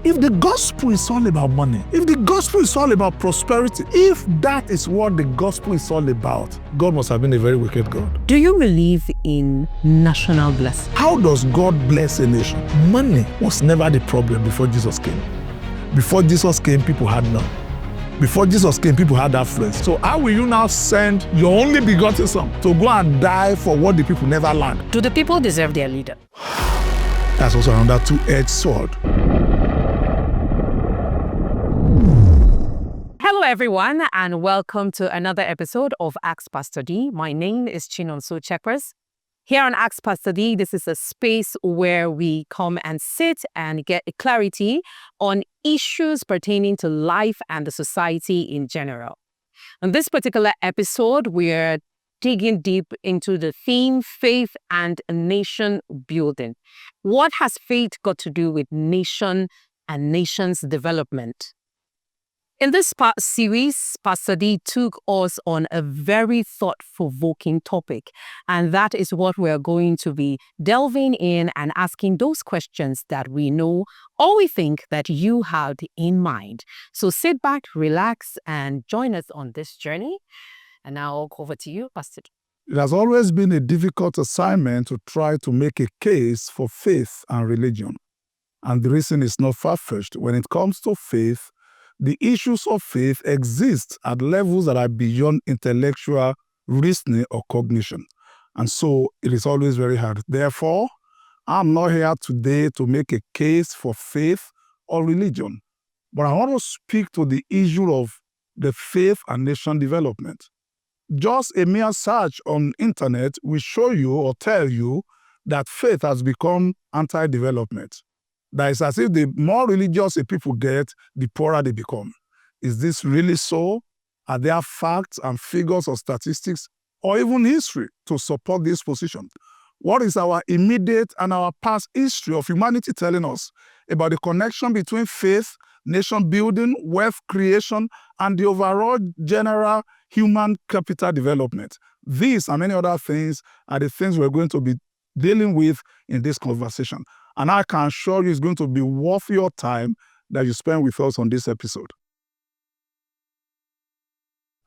If the gospel is all about money, if the gospel is all about prosperity, if that is what the gospel is all about, God must have been a very wicked God. Do you believe in national blessing? How does God bless a nation? Money was never the problem before Jesus came. Before Jesus came, people had none. Before Jesus came, people had affluence. So how will you now send your only begotten son to go and die for what the people never learned? Do the people deserve their leader? That's also another two-edged sword. Hello, everyone, and welcome to another episode of Ask Pastor D. My name is Chinonso Chekwas. Here on Ask Pastor D, this is a space where we come and sit and get clarity on issues pertaining to life and the society in general. In this particular episode, we're digging deep into the theme faith and nation building. What has faith got to do with nation and nation's development? In this series, Pastor D took us on a very thought-provoking topic, and that is what we're going to be delving in and asking those questions that we know or we think that you had in mind. So sit back, relax, and join us on this journey. And now over to you, Pastor D. It has always been a difficult assignment to try to make a case for faith and religion. And the reason is not far-fetched. When it comes to faith, the issues of faith exist at levels that are beyond intellectual reasoning or cognition. And so it is always very hard. Therefore, I'm not here today to make a case for faith or religion, but I want to speak to the issue of the faith and nation development. Just a mere search on internet will show you or tell you that faith has become anti-development. That is as if the more religious a people get, the poorer they become. Is this really so? Are there facts and figures or statistics or even history to support this position? What is our immediate and our past history of humanity telling us about the connection between faith, nation building, wealth creation, and the overall general human capital development? These and many other things are the things we're going to be dealing with in this conversation. And I can assure you it's going to be worth your time that you spend with us on this episode.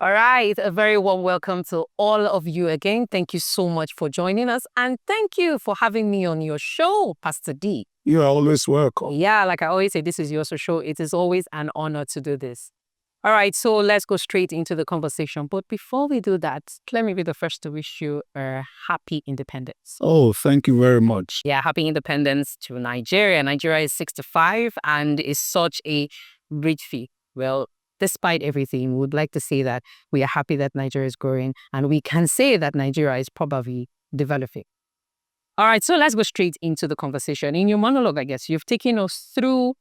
All right, a very warm welcome to all of you again. Thank you so much for joining us. And thank you for having me on your show, Pastor D. You are always welcome. Yeah, like I always say, this is your show. It is always an honor to do this. All right, so let's go straight into the conversation. But before we do that, let me be the first to wish you a happy independence. Oh, thank you very much. Yeah, happy independence to Nigeria. Nigeria is 65 and is such a rich fee. Well, despite everything, we would like to say that we are happy that Nigeria is growing, and we can say that Nigeria is probably developing. All right, so let's go straight into the conversation. In your monologue, I guess, you've taken us through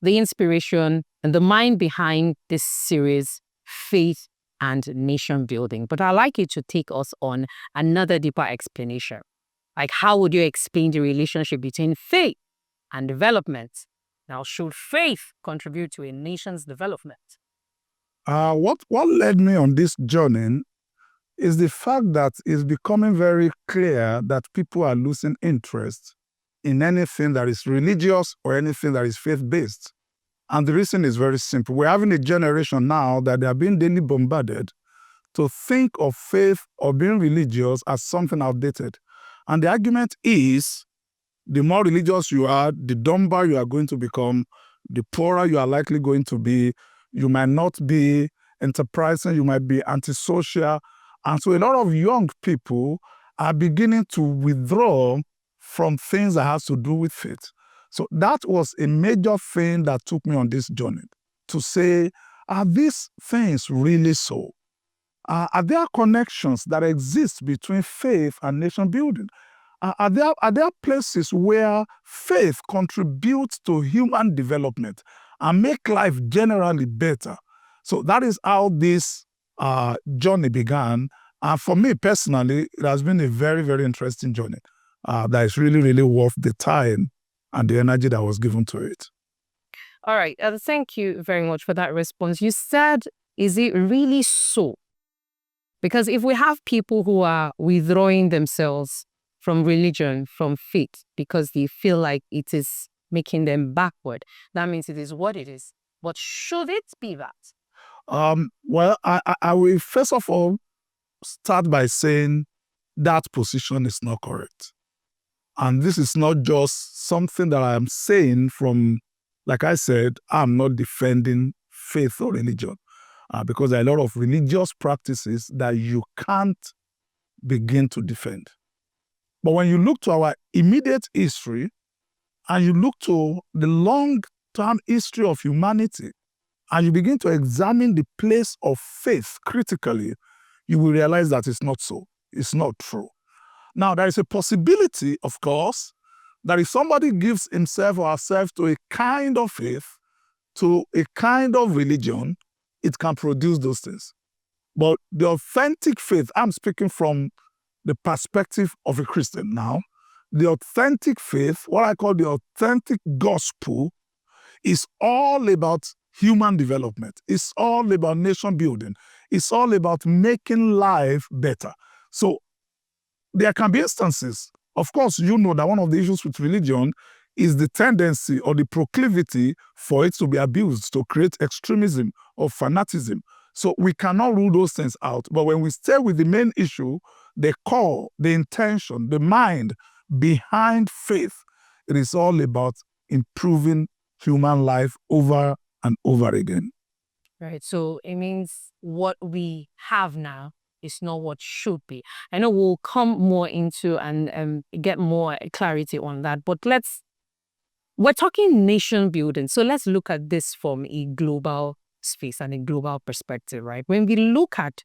the inspiration and the mind behind this series, faith and nation building. But I'd like you to take us on another deeper explanation. Like, how would you explain the relationship between faith and development? Now, should faith contribute to a nation's development? What led me on this journey is the fact that it's becoming very clear that people are losing interest in anything that is religious or anything that is faith-based. And the reason is very simple. We're having a generation now that they are being daily bombarded to think of faith or being religious as something outdated. And the argument is, the more religious you are, the dumber you are going to become, the poorer you are likely going to be. You might not be enterprising, you might be antisocial. And so a lot of young people are beginning to withdraw from things that have to do with faith. So that was a major thing that took me on this journey, to say, are these things really so? Are there connections that exist between faith and nation building? Are there places where faith contributes to human development and make life generally better? So that is how this journey began. And for me personally, it has been a very, very interesting journey that is really, really worth the time and the energy that was given to it. All right. Thank you very much for that response. You said, is it really so? Because if we have people who are withdrawing themselves from religion, from faith, because they feel like it is making them backward. That means it is what it is. But should it be that? Well, I will first of all start by saying that position is not correct. And this is not just something that I am saying from, like I said, I'm not defending faith or religion because there are a lot of religious practices that you can't begin to defend. But when you look to our immediate history and you look to the long-term history of humanity and you begin to examine the place of faith critically, you will realize that it's not so. It's not true. Now, there is a possibility, of course, that if somebody gives himself or herself to a kind of faith, to a kind of religion, it can produce those things. But the authentic faith, I'm speaking from the perspective of a Christian now, the authentic faith, what I call the authentic gospel, is all about human development. It's all about nation building. It's all about making life better. So there can be instances, of course, you know that one of the issues with religion is the tendency or the proclivity for it to be abused, to create extremism or fanaticism. So we cannot rule those things out. But when we stay with the main issue, the core, the intention, the mind behind faith, it is all about improving human life over and over again. Right. So it means what we have now is not what should be. I know we'll come more into and get more clarity on that, but we're talking nation building. So let's look at this from a global space and a global perspective, right? When we look at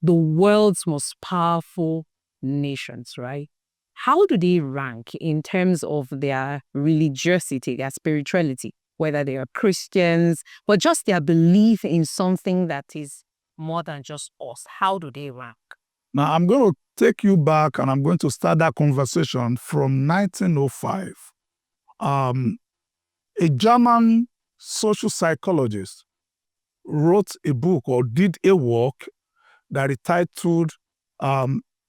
the world's most powerful nations, right? How do they rank in terms of their religiosity, their spirituality, whether they are Christians, but just their belief in something that is more than just us? How do they rank? Now, I'm going to take you back and I'm going to start that conversation from 1905. A German social psychologist wrote a book or did a work that he titled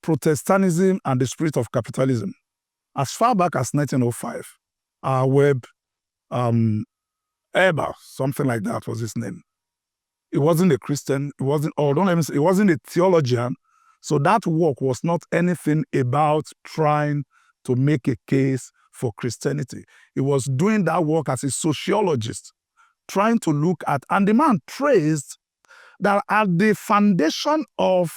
Protestantism and the Spirit of Capitalism. As far back as 1905, Webb Eber, something like that was his name. He wasn't a Christian. He wasn't, or don't let me say, he wasn't a theologian. So that work was not anything about trying to make a case for Christianity. He was doing that work as a sociologist, trying to look at, and the man traced that at the foundation of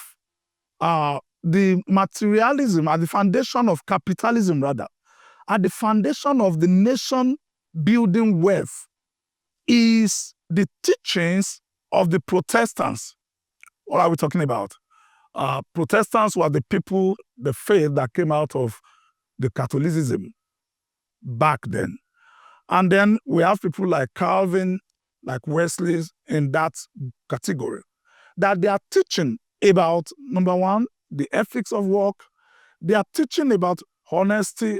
the materialism, at the foundation of capitalism rather, at the foundation of the nation building wealth is the teachings of the Protestants. What are we talking about? Protestants were the people, the faith that came out of the Catholicism back then. And then we have people like Calvin, like Wesley in that category, that they are teaching about, number one, the ethics of work. They are teaching about honesty.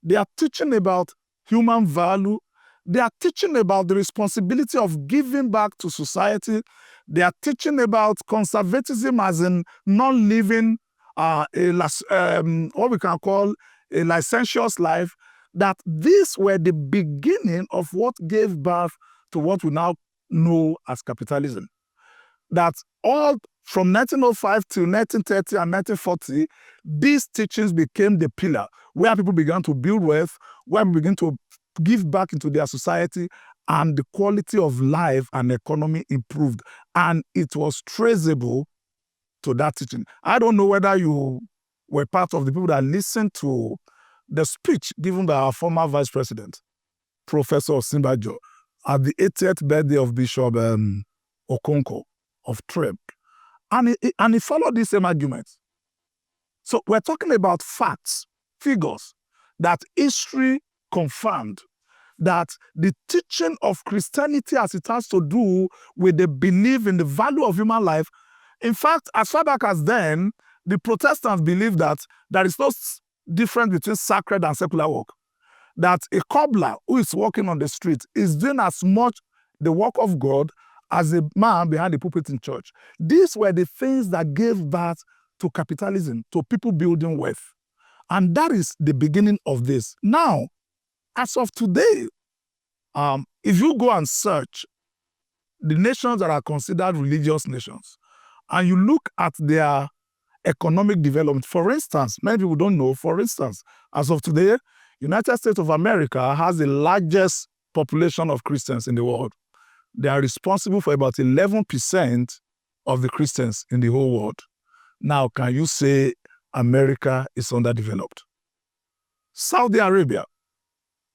They are teaching about human value. They are teaching about the responsibility of giving back to society. They are teaching about conservatism as in not living what we can call a licentious life, that these were the beginning of what gave birth to what we now know as capitalism. That all from 1905 to 1930 and 1940, these teachings became the pillar where people began to build wealth, where we began to give back into their society, and the quality of life and economy improved. And it was traceable to that teaching. I don't know whether you were part of the people that listened to the speech given by our former vice president, Professor Osinbajo, at the 80th birthday of Bishop Okonkwo of Trem. And he followed the same argument. So we're talking about facts, figures, that history confirmed, that the teaching of Christianity as it has to do with the belief in the value of human life. In fact, as far back as then, the Protestants believed that there is no difference between sacred and secular work. That a cobbler who is walking on the street is doing as much the work of God as a man behind the pulpit in church. These were the things that gave birth to capitalism, to people building wealth. And that is the beginning of this. Now, as of today, If you go and search the nations that are considered religious nations, and you look at their economic development, for instance, many people don't know, for instance, as of today, United States of America has the largest population of Christians in the world. They are responsible for about 11% of the Christians in the whole world. Now, can you say America is underdeveloped? Saudi Arabia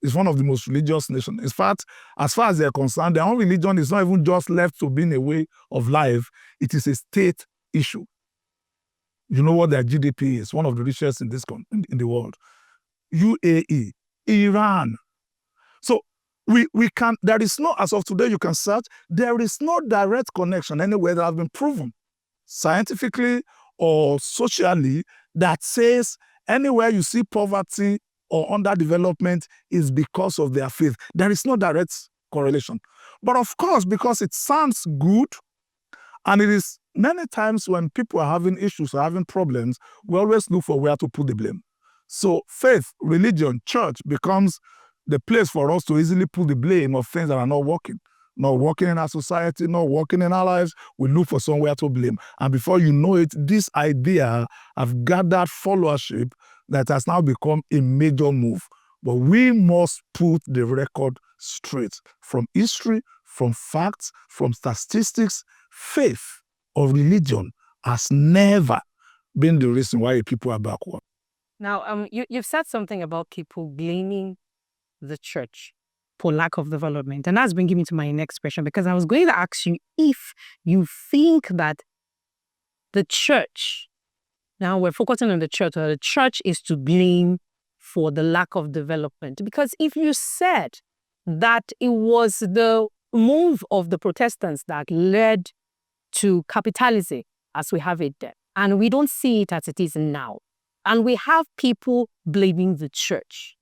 is one of the most religious nations. In fact, as far as they're concerned, their own religion is not even just left to being a way of life. It is a state issue. You know what their GDP is? One of the richest in in the world. UAE, Iran. So we can, there is no, as of today, you can search, there is no direct connection anywhere that has been proven scientifically or socially that says anywhere you see poverty or underdevelopment is because of their faith. There is no direct correlation. But of course, because it sounds good, and it is many times when people are having issues or having problems, we always look for where to put the blame. So faith, religion, church becomes the place for us to easily put the blame of things that are not working in our society, not working in our lives. We look for somewhere to blame. And before you know it, this idea have gathered followership that has now become a major move. But we must put the record straight from history, from facts, from statistics. Faith or religion has never been the reason why people are backward. Now, you've said something about people blaming the church for lack of development. And that's bringing me to my next question, because I was going to ask you if you think that the church, now we're focusing on the church, or the church is to blame for the lack of development. Because if you said that it was the move of the Protestants that led to capitalism as we have it there, and we don't see it as it is now, and we have people blaming the church,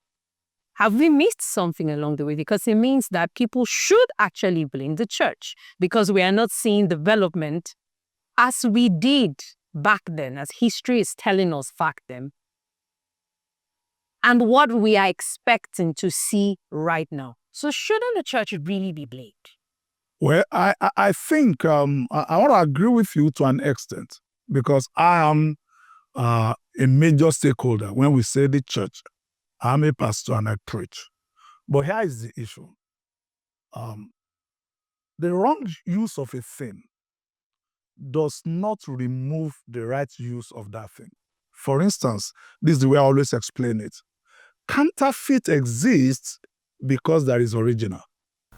have we missed something along the way? Because it means that people should actually blame the church because we are not seeing development as we did back then, as history is telling us back then, and what we are expecting to see right now. So shouldn't the church really be blamed? Well, I think I want to agree with you to an extent, because I am a major stakeholder when we say the church. I'm a pastor and I preach. But here is the issue. The wrong use of a thing does not remove the right use of that thing. For instance, this is the way I always explain it. Counterfeit exists because there is original.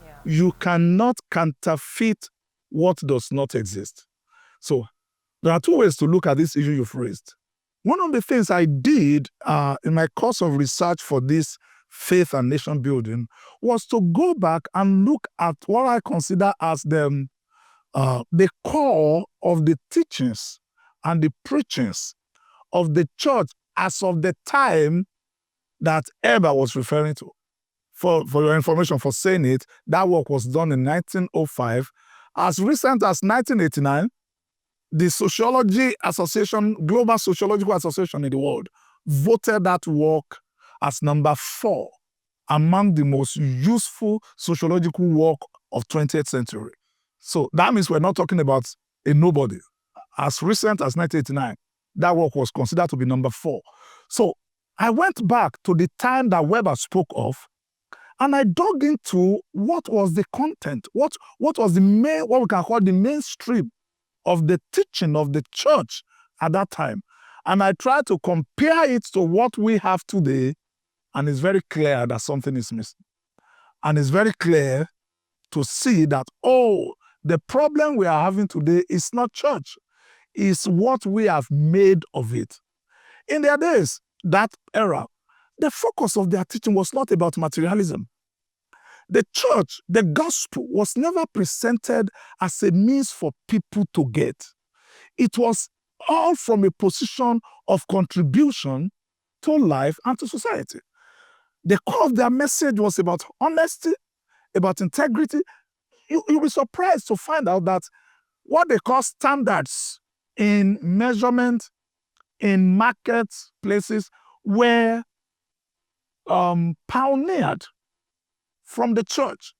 Yeah. You cannot counterfeit what does not exist. So there are two ways to look at this issue you've raised. One of the things I did in my course of research for this faith and nation building was to go back and look at what I consider as the core of the teachings and the preachings of the church as of the time that Eber was referring to. For your information, for saying it, that work was done in 1905. As recent as 1989, the Sociology Association, Global Sociological Association in the world, voted that work as number 4 among the most useful sociological work of 20th century. So that means we're not talking about a nobody. As recent as 1989, that work was considered to be number 4. So I went back to the time that Weber spoke of, and I dug into what was the content, what was the main, what we can call the mainstream of the teaching of the church at that time. And I tried to compare it to what we have today, and it's very clear that something is missing. And it's very clear to see that, the problem we are having today is not church, it's what we have made of it. In their days, that era, the focus of their teaching was not about materialism. The church, the gospel, was never presented as a means for people to get. It was all from a position of contribution to life and to society. The core of their message was about honesty, about integrity. You'll be surprised to find out that what they call standards in measurement in marketplaces were pioneered from the church,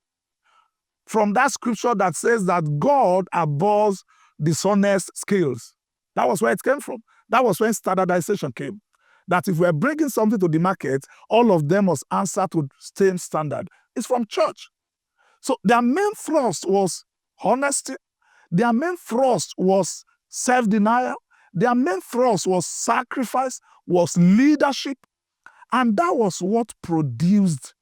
from that scripture that says that God abhors dishonest skills. That was where it came from. That was when standardization came. That if we're bringing something to the market, all of them must answer to same standard. It's from church. So their main thrust was honesty. Their main thrust was self-denial. Their main thrust was sacrifice, was leadership. And that was what produced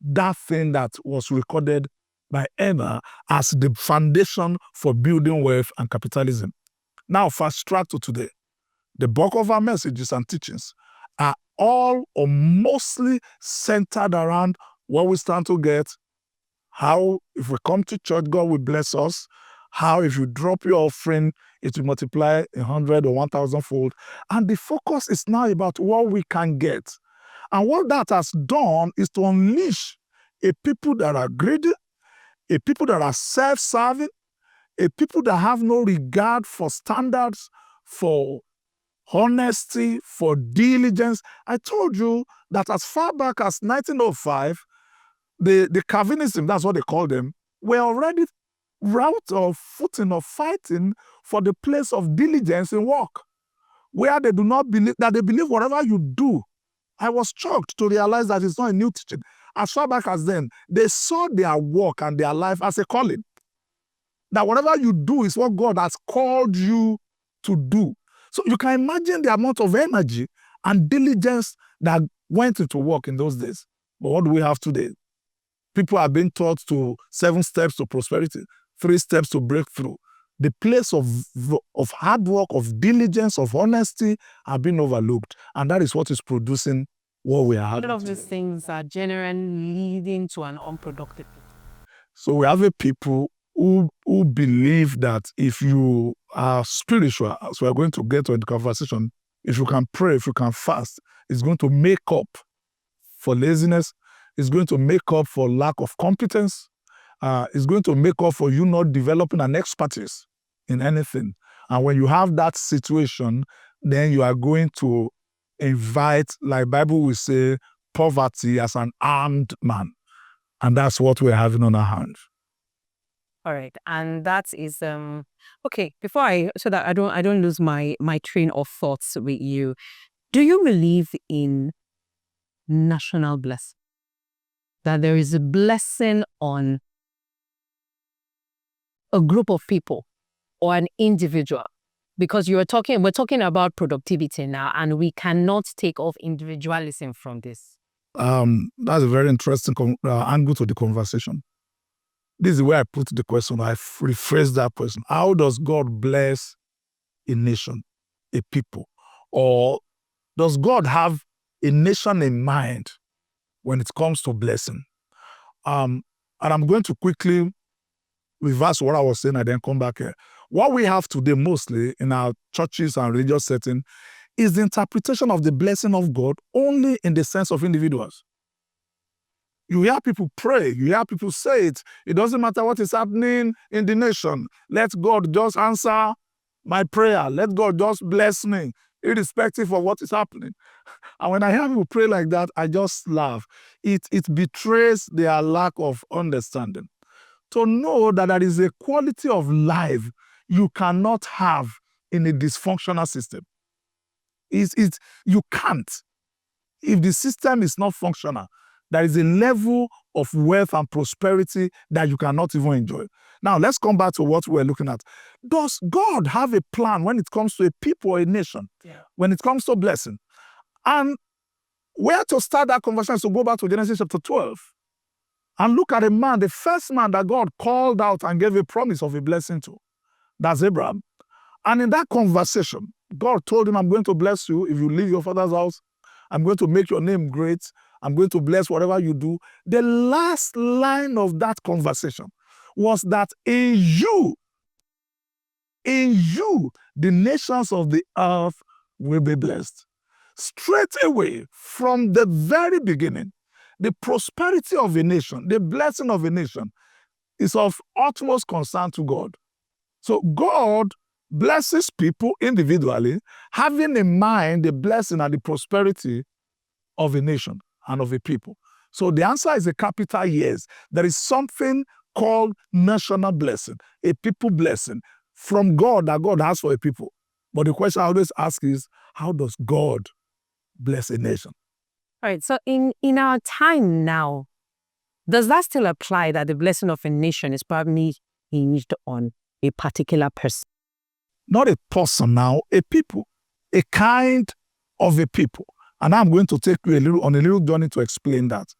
that thing that was recorded by Emma as the foundation for building wealth and capitalism. Now, fast track to today. The bulk of our messages and teachings are all or mostly centered around what we stand to get, how if we come to church, God will bless us, how if you drop your offering, it will multiply 100 or 1,000 fold. And the focus is now about what we can get. And what that has done is to unleash a people that are greedy, a people that are self-serving, a people that have no regard for standards, for honesty, for diligence. I told you that as far back as 1905, the Calvinism, that's what they call them, were already route of footing of fighting for the place of diligence in work, where they do not believe, that they believe whatever you do. I was shocked to realize that it's not a new teaching. As far back as then, they saw their work and their life as a calling. That whatever you do is what God has called you to do. So you can imagine the amount of energy and diligence that went into work in those days. But what do we have today? People are being taught to 7 steps to prosperity, 3 steps to breakthrough. The place of hard work, of diligence, of honesty are being overlooked. And that is what is producing what we are having. All of these things are generally leading to an unproductive. So we have a people who believe that if you are spiritual, so we're going to get to the conversation, if you can pray, if you can fast, it's going to make up for laziness, it's going to make up for lack of competence, it's going to make up for you not developing an expertise in anything. And when you have that situation, then you are going to invite, like Bible will say, poverty as an armed man. And that's what we're having on our hands. All right, and that is okay. So that I don't lose my train of thoughts with you. Do you believe in national blessing? That there is a blessing on a group of people or an individual? Because we're talking about productivity now, and we cannot take off individualism from this. That's a very interesting angle to the conversation. This is where I put the question. I rephrase that question. How does God bless a nation, a people? Or does God have a nation in mind when it comes to blessing? And I'm going to quickly reverse what I was saying and then come back here. What we have today mostly in our churches and religious setting is the interpretation of the blessing of God only in the sense of individuals. You hear people pray, you hear people say it. It doesn't matter what is happening in the nation. Let God just answer my prayer. Let God just bless me, irrespective of what is happening. And when I hear people pray like that, I just laugh. It betrays their lack of understanding. To know that there is a quality of life you cannot have in a dysfunctional system. You can't. If the system is not functional, there is a level of wealth and prosperity that you cannot even enjoy. Now, let's come back to what we're looking at. Does God have a plan when it comes to a people or a nation? Yeah. When it comes to blessing? And where to start that conversation is to go back to Genesis chapter 12 and look at a man, the first man that God called out and gave a promise of a blessing to. That's Abraham. And in that conversation, God told him, I'm going to bless you if you leave your father's house. I'm going to make your name great. I'm going to bless whatever you do. The last line of that conversation was that in you, the nations of the earth will be blessed. Straight away, from the very beginning, the prosperity of a nation, the blessing of a nation is of utmost concern to God. So God blesses people individually, having in mind the blessing and the prosperity of a nation and of a people. So the answer is a capital yes. There is something called national blessing, a people blessing from God that God has for a people. But the question I always ask is, how does God bless a nation? All right. So in our time now, does that still apply that the blessing of a nation is probably hinged on a particular person? Not a person now, a people, a kind of a people. And I'm going to take you on a little journey to explain that.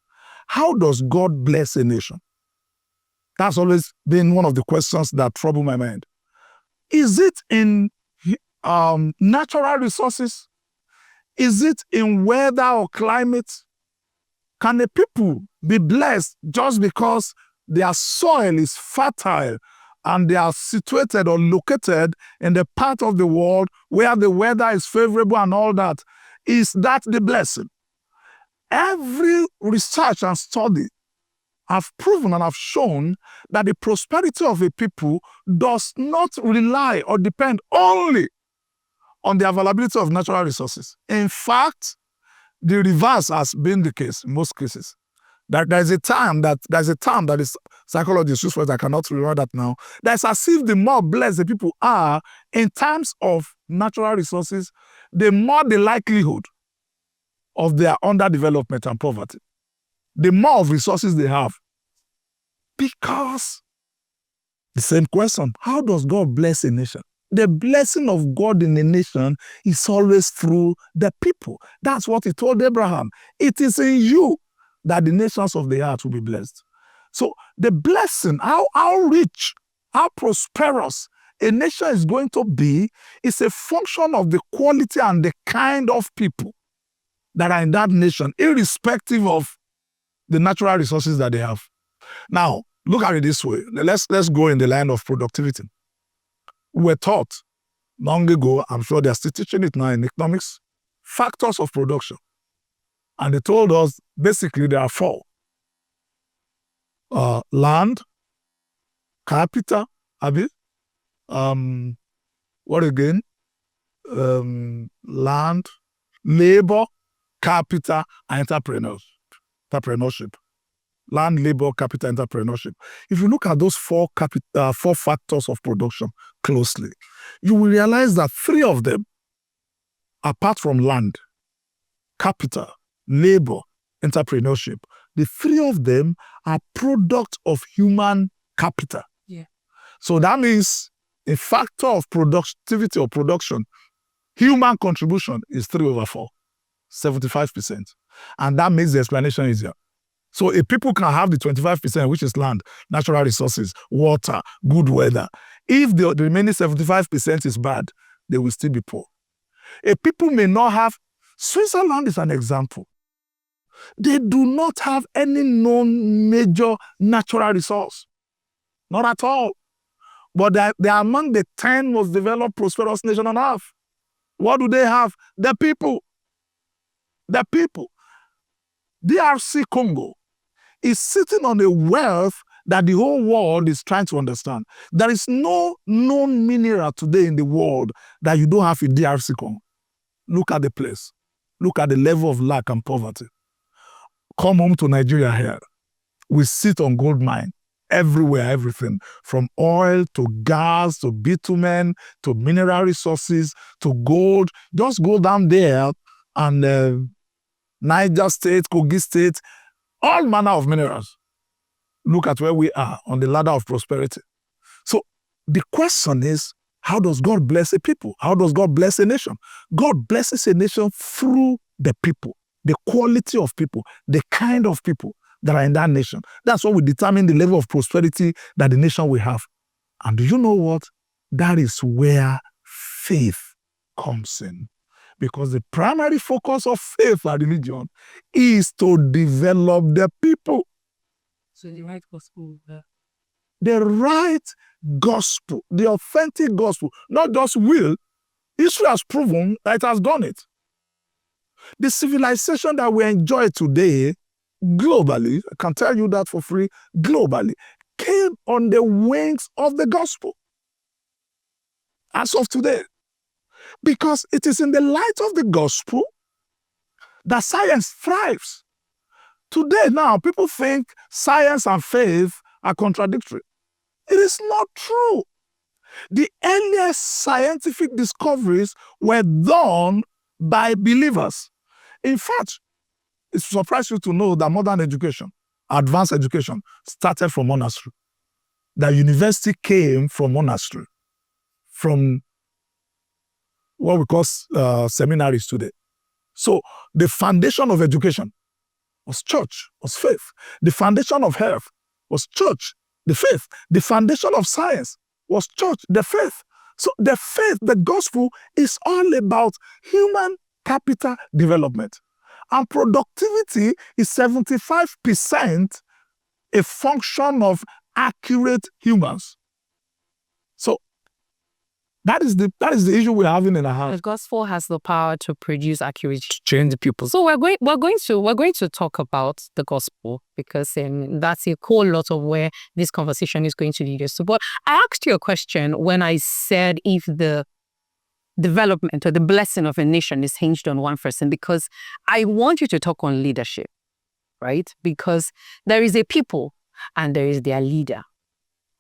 How does God bless a nation? That's always been one of the questions that trouble my mind. Is it in natural resources? Is it in weather or climate? Can a people be blessed just because their soil is fertile and they are situated or located in the part of the world where the weather is favorable and all that? Is that the blessing? Every research and study have proven and have shown that the prosperity of a people does not rely or depend only on the availability of natural resources. In fact, the reverse has been the case in most cases. There's a term that is psychologists use for it. I cannot remember that now. That's as if the more blessed the people are in terms of natural resources, the more the likelihood of their underdevelopment and poverty. The more of resources they have. Because the same question, how does God bless a nation? The blessing of God in a nation is always through the people. That's what he told Abraham. It is in you that the nations of the earth will be blessed. So the blessing, how rich, how prosperous a nation is going to be is a function of the quality and the kind of people that are in that nation, irrespective of the natural resources that they have. Now, look at it this way. Let's go in the line of productivity. We were taught long ago, I'm sure they're still teaching it now in economics, factors of production. And they told us basically there are four. Land, capital, what again? Land, labor, capital, and entrepreneurship. Land, labor, capital, entrepreneurship. If you look at those four factors of production closely, you will realize that three of them, apart from land, capital, labor, entrepreneurship, the three of them are products of human capital. Yeah. So that means a factor of productivity or production, human contribution is 3/4, 75%. And that makes the explanation easier. So if people can have the 25%, which is land, natural resources, water, good weather, if the remaining 75% is bad, they will still be poor. A people may not have, Switzerland is an example. They do not have any known major natural resource. Not at all. But they are among the 10 most developed, prosperous nations on earth. What do they have? The people. The people. DRC Congo is sitting on a wealth that the whole world is trying to understand. There is no known mineral today in the world that you don't have in DRC Congo. Look at the place. Look at the level of lack and poverty. Come home to Nigeria here. We sit on gold mine. Everywhere, everything. From oil to gas to bitumen to mineral resources to gold. Just go down there and Niger State, Kogi State, all manner of minerals. Look at where we are on the ladder of prosperity. So the question is, how does God bless a people? How does God bless a nation? God blesses a nation through the people, the quality of people, the kind of people that are in that nation. That's what will determine the level of prosperity that the nation will have. And do you know what? That is where faith comes in. Because the primary focus of faith and religion is to develop the people. So the right gospel. The right gospel, the authentic gospel, not just will. History has proven that it has done it. The civilization that we enjoy today, globally, I can tell you that for free, globally, came on the wings of the gospel. As of today. Because it is in the light of the gospel that science thrives. Today now, people think science and faith are contradictory. It is not true. The earliest scientific discoveries were done by believers. In fact, it surprises you to know that modern education, advanced education, started from monastery. That university came from monastery, from what we call seminaries today. So the foundation of education was church, was faith. The foundation of health was church, the faith. The foundation of science was church, the faith. So the faith, the gospel, is all about human capital development. And productivity is 75% a function of accurate humans. So that is the issue we're having in our The house. gospel has the power to produce accurate. Change the people. So we're going to talk about the gospel, because that's a whole lot of where this conversation is going to lead us to. But I asked you a question when I said if the development or the blessing of a nation is hinged on one person, because I want you to talk on leadership, right? Because there is a people and there is their leader.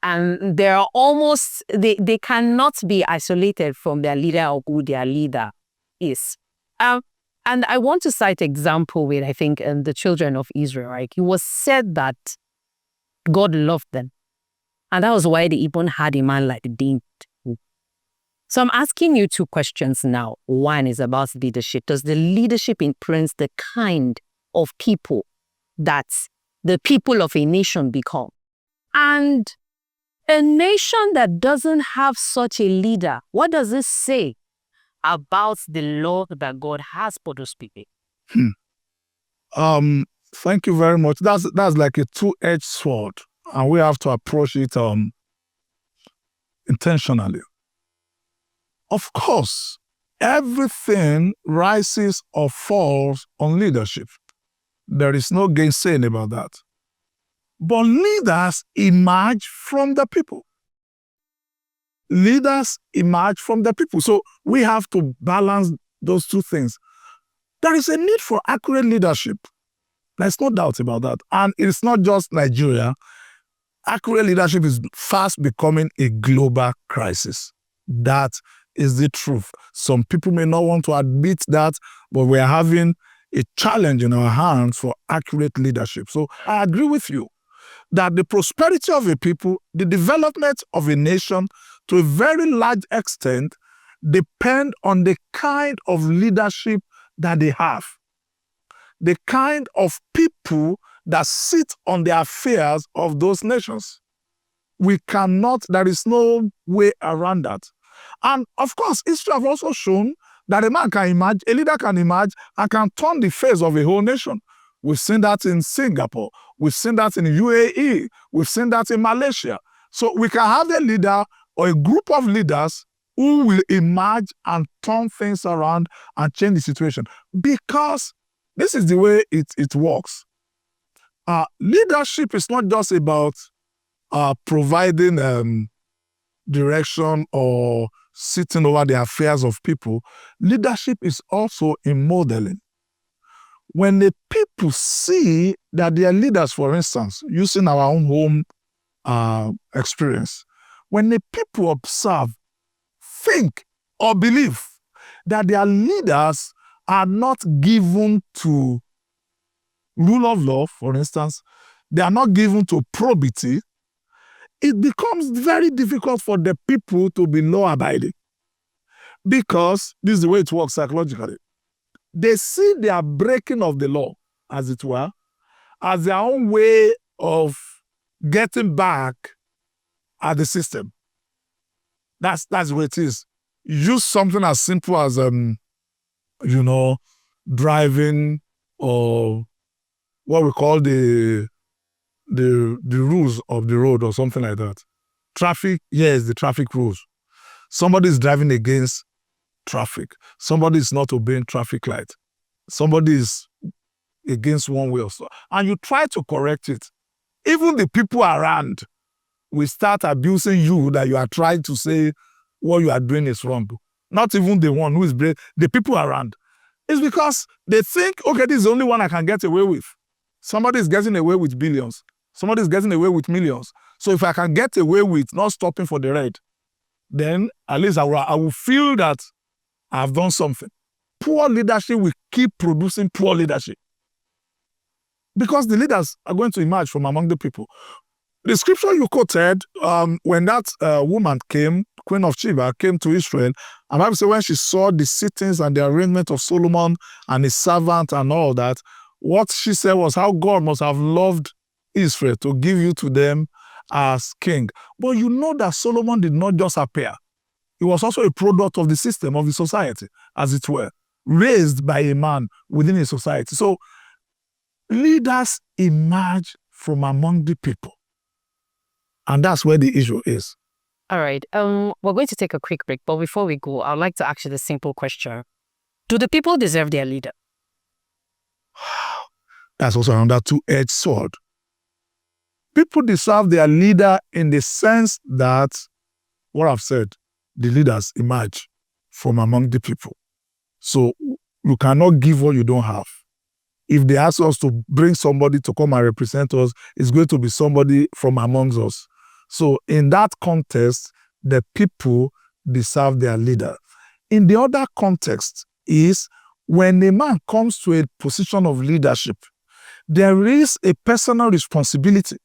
And they are almost, they cannot be isolated from their leader or who their leader is. And I want to cite example with, I think, the children of Israel, right? It was said that God loved them. And that was why they even had a man like David. So I'm asking you two questions now. One is about leadership. Does the leadership influence the kind of people that the people of a nation become? And a nation that doesn't have such a leader, what does it say about the love that God has for those people? Thank you very much. That's like a two-edged sword, and we have to approach it intentionally. Of course, everything rises or falls on leadership. There is no gainsaying about that. But leaders emerge from the people. Leaders emerge from the people. So we have to balance those two things. There is a need for accurate leadership. There's no doubt about that. And it's not just Nigeria. Accurate leadership is fast becoming a global crisis. That is the truth. Some people may not want to admit that, but we're having a challenge in our hands for accurate leadership. So I agree with you that the prosperity of a people, the development of a nation, to a very large extent, depend on the kind of leadership that they have. The kind of people that sit on the affairs of those nations. We cannot, there is no way around that. And of course, history has also shown that a man can emerge, a leader can emerge and can turn the face of a whole nation. We've seen that in Singapore. We've seen that in UAE. We've seen that in Malaysia. So we can have a leader or a group of leaders who will emerge and turn things around and change the situation. Because this is the way it works. Leadership is not just about providing direction or sitting over the affairs of people. Leadership is also in modeling. When the people see that their leaders, for instance, using our own home experience, when the people observe, think, or believe that their leaders are not given to rule of law, for instance, they are not given to probity, it becomes very difficult for the people to be law-abiding. Because this is the way it works psychologically. They see their breaking of the law, as it were, as their own way of getting back at the system. That's what it is. Use something as simple as, driving, or what we call the rules of the road or something like that. Traffic, yes, the traffic rules. Somebody is driving against traffic. Somebody is not obeying traffic light. Somebody is against one way or so. And you try to correct it. Even the people around will start abusing you that you are trying to say what you are doing is wrong. Not even the one who is brave, the people around. It's because they think, okay, this is the only one I can get away with. Somebody is getting away with billions. Somebody is getting away with millions. So if I can get away with not stopping for the red, then at least I will feel that I've done something. Poor leadership will keep producing poor leadership because the leaders are going to emerge from among the people. The scripture you quoted, when that woman came, Queen of Sheba, came to Israel, and Bible says when she saw the sittings and the arrangement of Solomon and his servant and all that, what she said was how God must have loved Israel to give you to them as king. But you know that Solomon did not just appear. He was also a product of the system, of the society, as it were, raised by a man within a society. So leaders emerge from among the people. And that's where the issue is. All right. We're going to take a quick break, but before we go, I'd like to ask you the simple question. Do the people deserve their leader? That's also another two-edged sword. People deserve their leader in the sense that, what I've said, the leaders emerge from among the people. So you cannot give what you don't have. If they ask us to bring somebody to come and represent us, it's going to be somebody from amongst us. So in that context, the people deserve their leader. In the other context is when a man comes to a position of leadership, there is a personal responsibility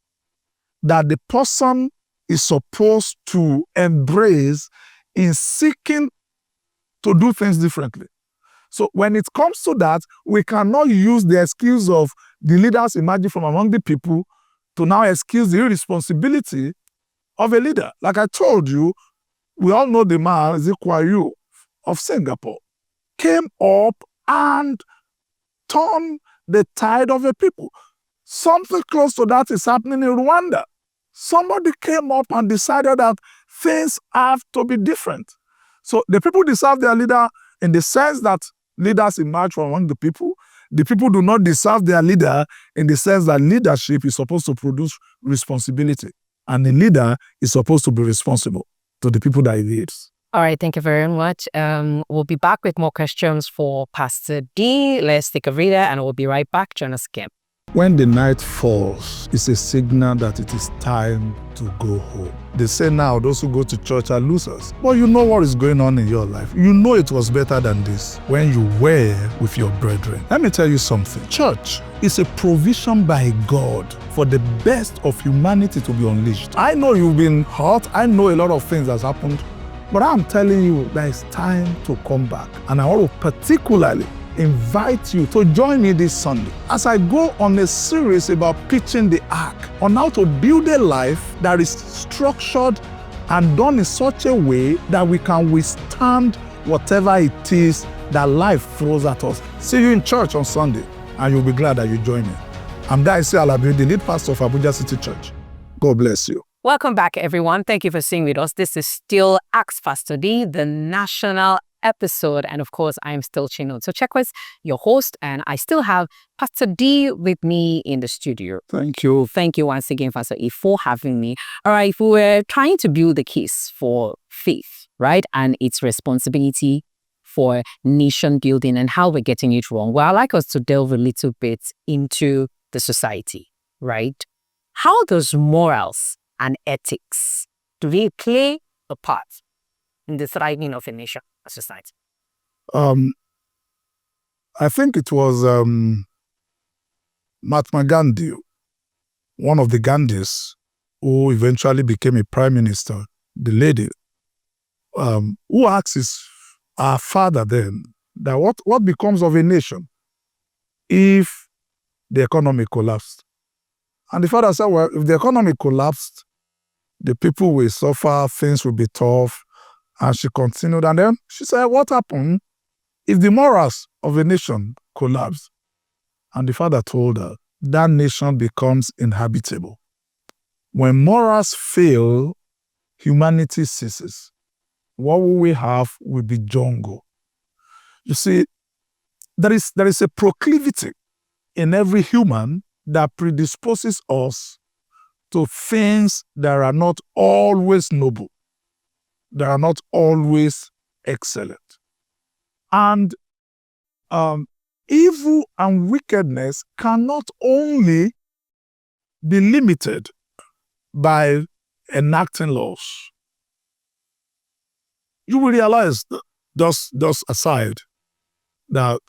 that the person is supposed to embrace in seeking to do things differently. So when it comes to that, we cannot use the excuse of the leaders emerging from among the people to now excuse the irresponsibility of a leader. Like I told you, we all know the man, Lee Kuan Yew of Singapore, came up and turned the tide of a people. Something close to that is happening in Rwanda. Somebody came up and decided that things have to be different. So the people deserve their leader in the sense that leaders emerge from among the people. The people do not deserve their leader in the sense that leadership is supposed to produce responsibility. And the leader is supposed to be responsible to the people that he leads. All right, thank you very much. We'll be back with more questions for Pastor D. Let's take a breather and we'll be right back. Join us again. When the night falls, it's a signal that it is time to go home. They say now those who go to church are losers. But you know what is going on in your life. You know it was better than this when you were with your brethren. Let me tell you something. Church is a provision by God for the best of humanity to be unleashed. I know you've been hurt. I know a lot of things has happened. But I'm telling you that it's time to come back. And I want to particularly invite you to join me this Sunday as I go on a series about pitching the ark, on how to build a life that is structured and done in such a way that we can withstand whatever it is that life throws at us. See you in church on Sunday, and you'll be glad that you join me. I'm Daisy Alabi, the lead pastor of Abuja City Church. God bless you. Welcome back, everyone. Thank you for staying with us. This is still Ask Pastor D, the national episode. And of course, I'm still Chinonso Chekwers, your host, and I still have Pastor D with me in the studio. Thank you. Thank you once again, Pastor E, for having me. All right, if we were trying to build the case for faith, right, and its responsibility for nation building and how we're getting it wrong, well, I'd like us to delve a little bit into the society, right? How does morals and ethics, do they play a part in the thriving of a nation, a society? I think it was Mahatma Gandhi, one of the Gandhis, who eventually became a prime minister, the lady, who asks our father then that what becomes of a nation if the economy collapsed? And the father said, well, if the economy collapsed, the people will suffer, things will be tough. And she continued. And then she said, what happened if the morals of a nation collapse? And the father told her, that nation becomes inhabitable. When morals fail, humanity ceases. What we have will be jungle. You see, there is a proclivity in every human that predisposes us to things that are not always noble, that are not always excellent. And evil and wickedness cannot only be limited by enacting laws. You will realize, just aside, that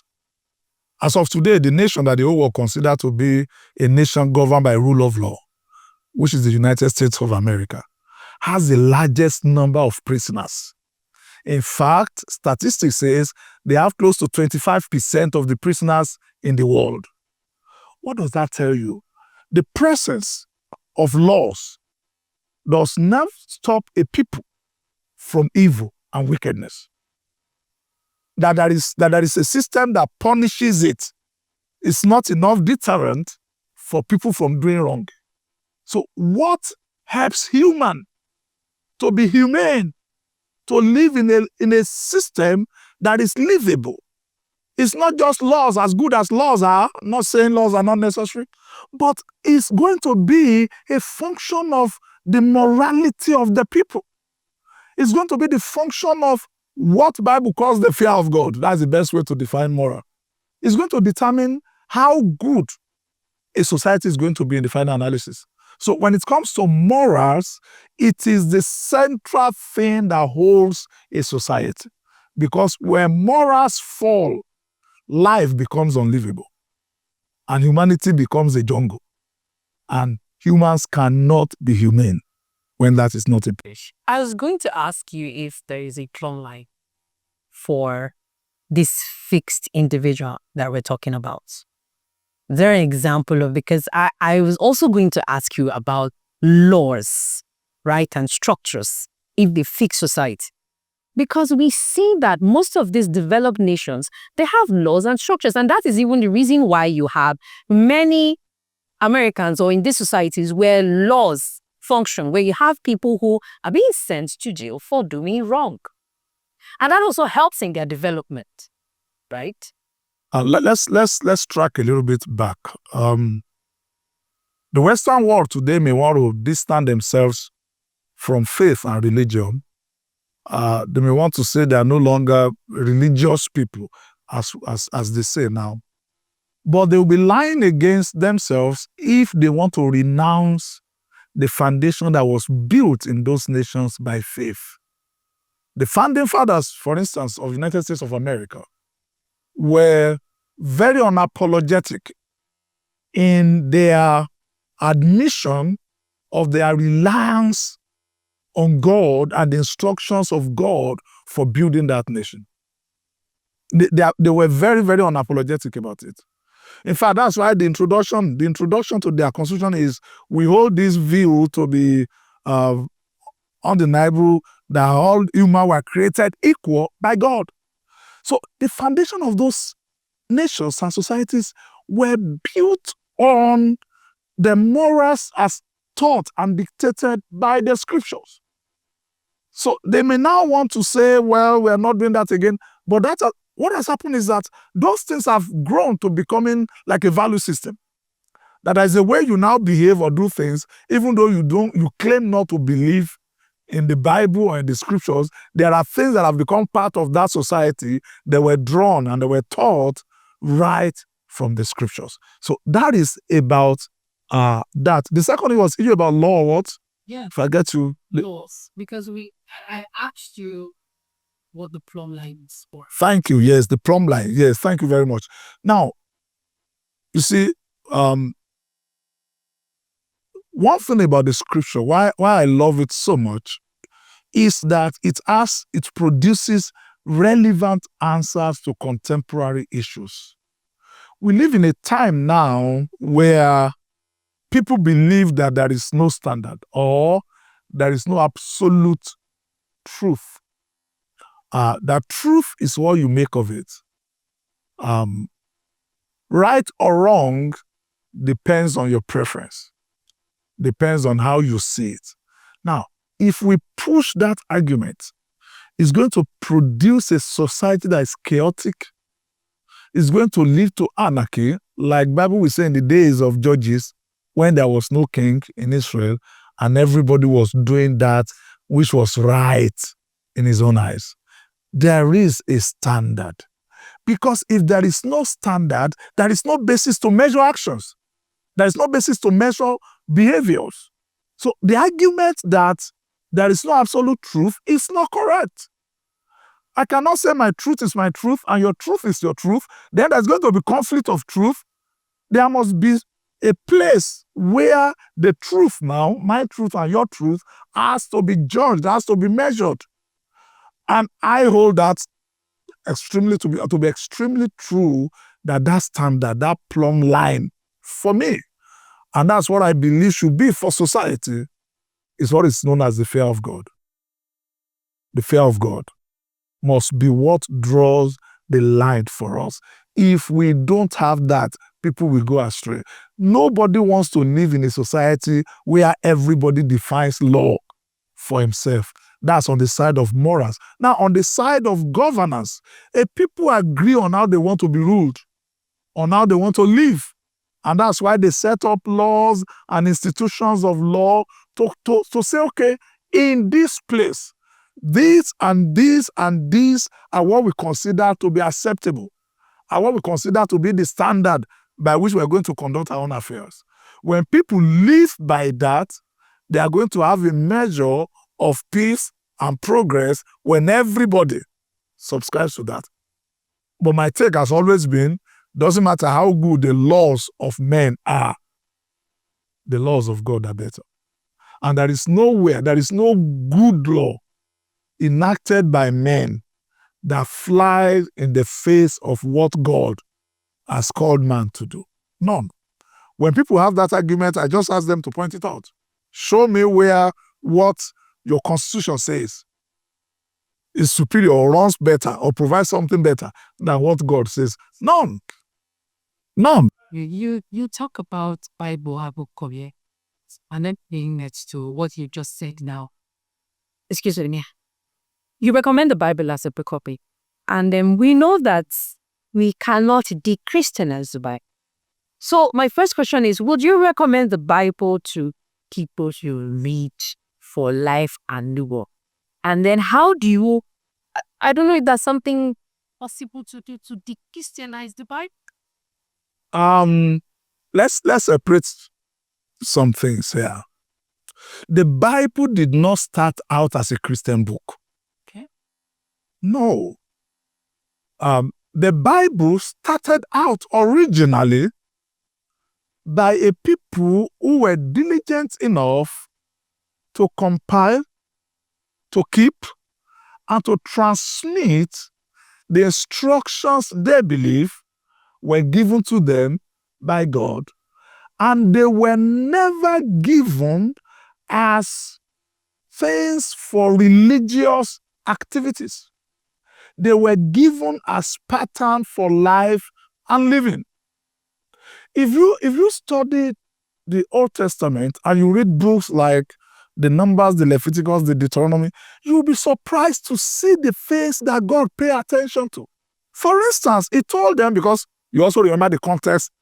as of today, the nation that the whole world consider to be a nation governed by rule of law, which is the United States of America, has the largest number of prisoners. In fact, statistics says they have close to 25% of the prisoners in the world. What does that tell you? The presence of laws does not stop a people from evil and wickedness. That there is a system that punishes it is not enough deterrent for people from doing wrong. So what helps human to be humane, to live in a system that is livable? It's not just laws, as good as laws are, not saying laws are not necessary, but it's going to be a function of the morality of the people. It's going to be the function of what the Bible calls the fear of God. That's the best way to define moral. It's going to determine how good a society is going to be in the final analysis. So when it comes to morals, it is the central thing that holds a society. Because when morals fall, life becomes unlivable. And humanity becomes a jungle. And humans cannot be humane when that is not a place. I was going to ask you if there is a plumb line for this fixed individual that we're talking about. Is there an example of, because I was also going to ask you about laws, right, and structures, if they fix society. Because we see that most of these developed nations, they have laws and structures. And that is even the reason why you have many Americans or in these societies where laws function, where you have people who are being sent to jail for doing wrong. And that also helps in their development, right? Let's track a little bit back. The Western world today may want to distance themselves from faith and religion. They may want to say they are no longer religious people, as they say now. But they will be lying against themselves if they want to renounce the foundation that was built in those nations by faith. The founding fathers, for instance, of the United States of America, were very unapologetic in their admission of their reliance on God and the instructions of God for building that nation. They were very, very unapologetic about it. In fact, that's why the introduction to their constitution is, we hold this view to be undeniable, that all humans were created equal by God. So the foundation of those nations and societies were built on the morals as taught and dictated by the scriptures. So they may now want to say, well, we're not doing that again. But what has happened is that those things have grown to becoming like a value system. That is the way you now behave or do things, even though you claim not to believe in the Bible or in the scriptures. There are things that have become part of that society that were drawn and they were taught right from the scriptures. So that is about that. The second thing was about law. What? Yeah. If I get to laws, because I asked you what the plumb line is for. Thank you. Yes, the plumb line. Yes, thank you very much. Now, you see, one thing about the scripture, why I love it so much, is that it produces relevant answers to contemporary issues. We live in a time now where people believe that there is no standard or there is no absolute truth. That truth is what you make of it. Right or wrong depends on your preference, depends on how you see it. Now, if we push that argument, it's going to produce a society that is chaotic. It's going to lead to anarchy, like Bible will say in the days of Judges, when there was no king in Israel and everybody was doing that which was right in his own eyes. There is a standard. Because if there is no standard, there is no basis to measure actions. There is no basis to measure behaviors. So the argument that there is no absolute truth is not correct. I cannot say my truth is my truth and your truth is your truth. Then there's going to be conflict of truth. There must be a place where the truth now, my truth and your truth, has to be judged, has to be measured. And I hold that to be extremely true, that standard, that plumb line for me. And that's what I believe should be for society, is what is known as the fear of God. The fear of God must be what draws the line for us. If we don't have that, people will go astray. Nobody wants to live in a society where everybody defines law for himself. That's on the side of morals. Now, on the side of governance, people agree on how they want to be ruled, on how they want to live. And that's why they set up laws and institutions of law to say, okay, in this place, this and this and this are what we consider to be acceptable, are what we consider to be the standard by which we're going to conduct our own affairs. When people live by that, they are going to have a measure of peace and progress when everybody subscribes to that. But my take has always been, doesn't matter how good the laws of men are, the laws of God are better. And there is no good law enacted by men that flies in the face of what God has called man to do. None. When people have that argument, I just ask them to point it out. Show me where what your constitution says is superior or runs better or provides something better than what God says. None. None. You talk about Bible Habakkuk, and then being next to what you just said now. Excuse me. You recommend the Bible as a book copy. And then we know that we cannot de-Christianize the Bible. So my first question is, would you recommend the Bible to people to read for life and new? And then how do you, I don't know if that's something Possible to do to de-Christianize the Bible? Let's separate some things here. The Bible did not start out as a Christian book. Okay. No. The Bible started out originally by a people who were diligent enough to compile, to keep, and to transmit the instructions they believe were given to them by God. And they were never given as things for religious activities. They were given as pattern for life and living. If you study the Old Testament and you read books like the Numbers, the Leviticus, the Deuteronomy, you'll be surprised to see the face that God paid attention to. For instance, he told them, because you also remember the context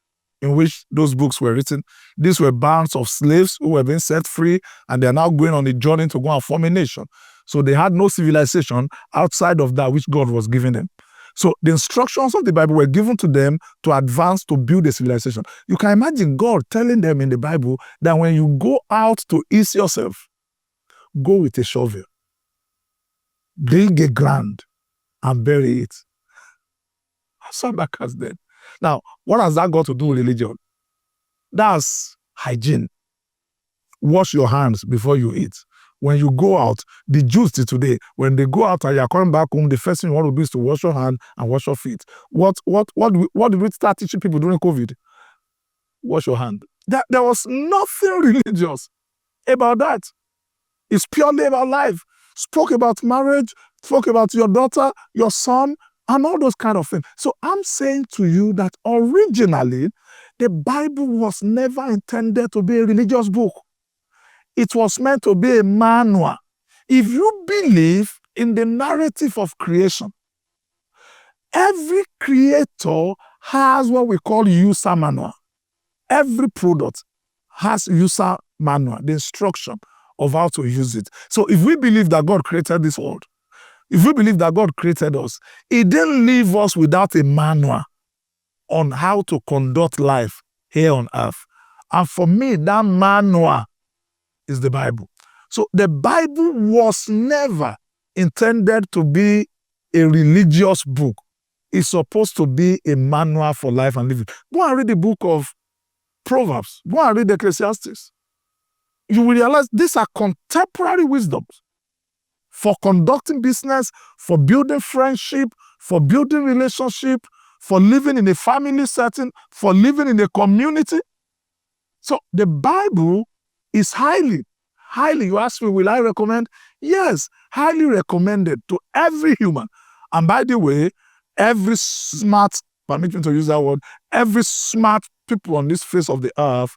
in which those books were written. These were bands of slaves who were being set free, and they're now going on a journey to go and form a nation. So they had no civilization outside of that which God was giving them. So the instructions of the Bible were given to them to advance, to build a civilization. You can imagine God telling them in the Bible that when you go out to ease yourself, go with a shovel, dig a ground, and bury it. Sabbath then. Now, what has that got to do with religion? That's hygiene. Wash your hands before you eat. When you go out, the Jews today, when they go out and you're coming back home, the first thing you want to do is to wash your hand and wash your feet. What did we start teaching people during COVID? Wash your hand. There was nothing religious about that. It's purely about life. Spoke about marriage, spoke about your daughter, your son, and all those kind of things. So I'm saying to you that originally, the Bible was never intended to be a religious book. It was meant to be a manual. If you believe in the narrative of creation, every creator has what we call user manual. Every product has user manual, the instruction of how to use it. So if we believe that God created this world, if you believe that God created us, He didn't leave us without a manual on how to conduct life here on earth. And for me, that manual is the Bible. So the Bible was never intended to be a religious book. It's supposed to be a manual for life and living. Go and read the book of Proverbs. Go and read Ecclesiastes. You will realize these are contemporary wisdoms for conducting business, for building friendship, for building relationship, for living in a family setting, for living in a community. So the Bible is highly, you ask me, will I recommend? Yes, highly recommended to every human. And by the way, every smart, permit me to use that word, every smart people on this face of the earth,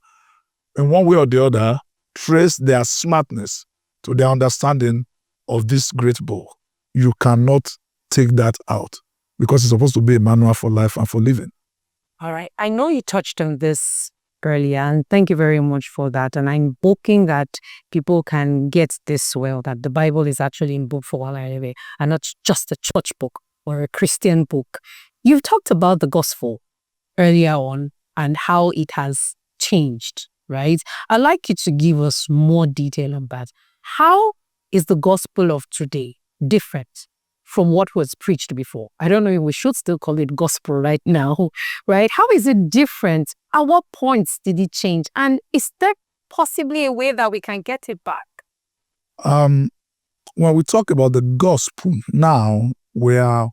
in one way or the other, trace their smartness to their understanding of this great book. You cannot take that out because it's supposed to be a manual for life and for living. All right. I know you touched on this earlier, and thank you very much for that. And I'm hoping that people can get this well, that the Bible is actually in book for Walalebe and not just a church book or a Christian book. You've talked about the gospel earlier on and how it has changed, right? I'd like you to give us more detail on that. How is the gospel of today different from what was preached before? I don't know if we should still call it gospel right now, right? How is it different? At what points did it change? And is there possibly a way that we can get it back? When we talk about the gospel now, we are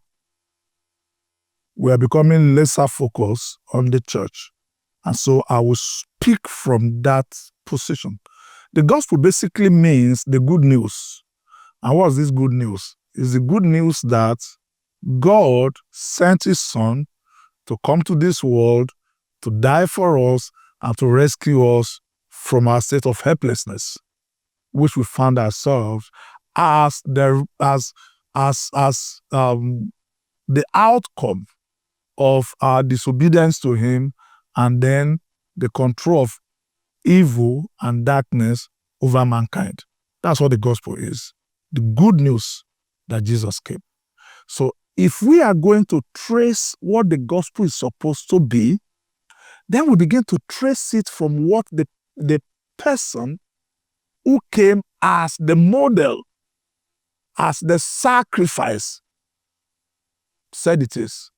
becoming lesser focused on the church. And so I will speak from that position. The gospel basically means the good news. And what's this good news? It's the good news that God sent His Son to come to this world, to die for us, and to rescue us from our state of helplessness, which we found ourselves as the outcome of our disobedience to Him, and then the control of evil and darkness over mankind. That's what the gospel is. The good news that Jesus came. So if we are going to trace what the gospel is supposed to be, then we begin to trace it from what the person who came as the model, as the sacrifice, said it is.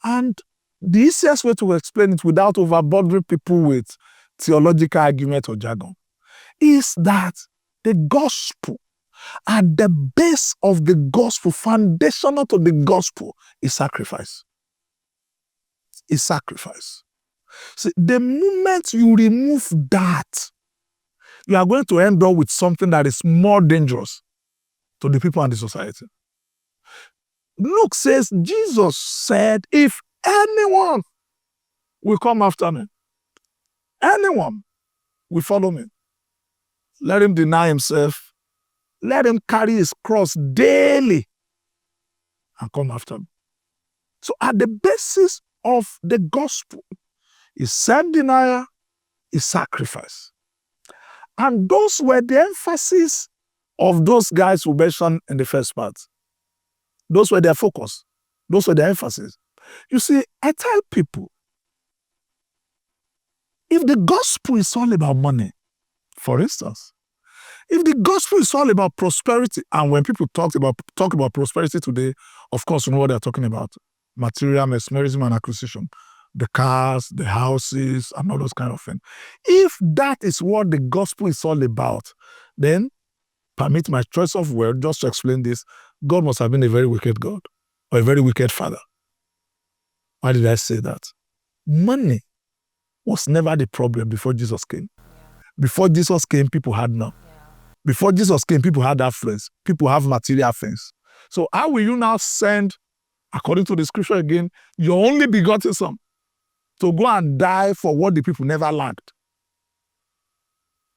And the easiest way to explain it without overburdening people with theological argument or jargon is that the gospel, at the base of the gospel, foundational to the gospel, is sacrifice. Is sacrifice. See, the moment you remove that, you are going to end up with something that is more dangerous to the people and the society. Luke says, Jesus said, if anyone will come after me, anyone will follow me, let him deny himself, let him carry his cross daily and come after me. So at the basis of the gospel is self-denial, is sacrifice. And those were the emphasis of those guys who mentioned in the first part. Those were their focus. Those were their emphasis. You see, I tell people, if the gospel is all about money, for instance, if the gospel is all about prosperity, and when people talk about prosperity today, of course, you know what they're talking about: material, mesmerism, and acquisition, the cars, the houses, and all those kind of things. If that is what the gospel is all about, then permit my choice of word just to explain this: God must have been a very wicked God or a very wicked father. Why did I say that? Money was never the problem before Jesus came. Before Jesus came, people had none. Before Jesus came, people had affluence. People have material things. So how will you now send, according to the scripture again, your only begotten son to go and die for what the people never lacked?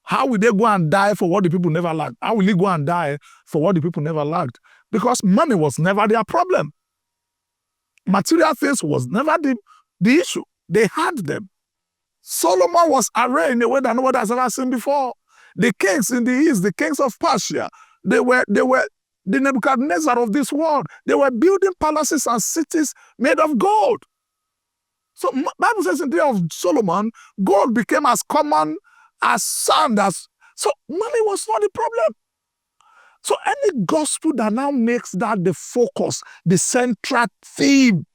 How will they go and die for what the people never lacked? How will he go and die for what the people never lacked? Because money was never their problem. Material things was never the issue. They had them. Solomon was arrayed in a way that nobody has ever seen before. The kings in the east, the kings of Persia, they were the Nebuchadnezzar of this world. They were building palaces and cities made of gold. So Bible says in the day of Solomon, gold became as common as sand. So money was not the problem. So any gospel that now makes that the focus, the central theme,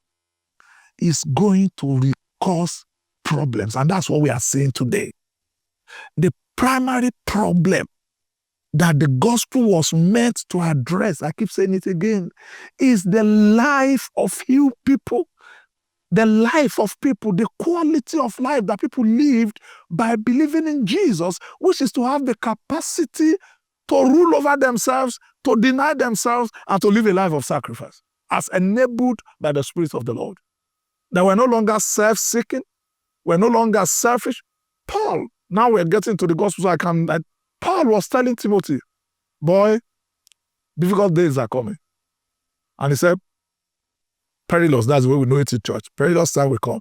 is going to cause problems. And that's what we are seeing today. The primary problem that the gospel was meant to address, I keep saying it again, is the life of you people. The life of people, the quality of life that people lived by believing in Jesus, which is to have the capacity to rule over themselves, to deny themselves, and to live a life of sacrifice, as enabled by the Spirit of the Lord. That we're no longer self-seeking, we're no longer selfish. Paul, now we're getting to the gospel, so Paul was telling Timothy, boy, difficult days are coming. And he said, perilous, that's the way we know it in church. Perilous time will come.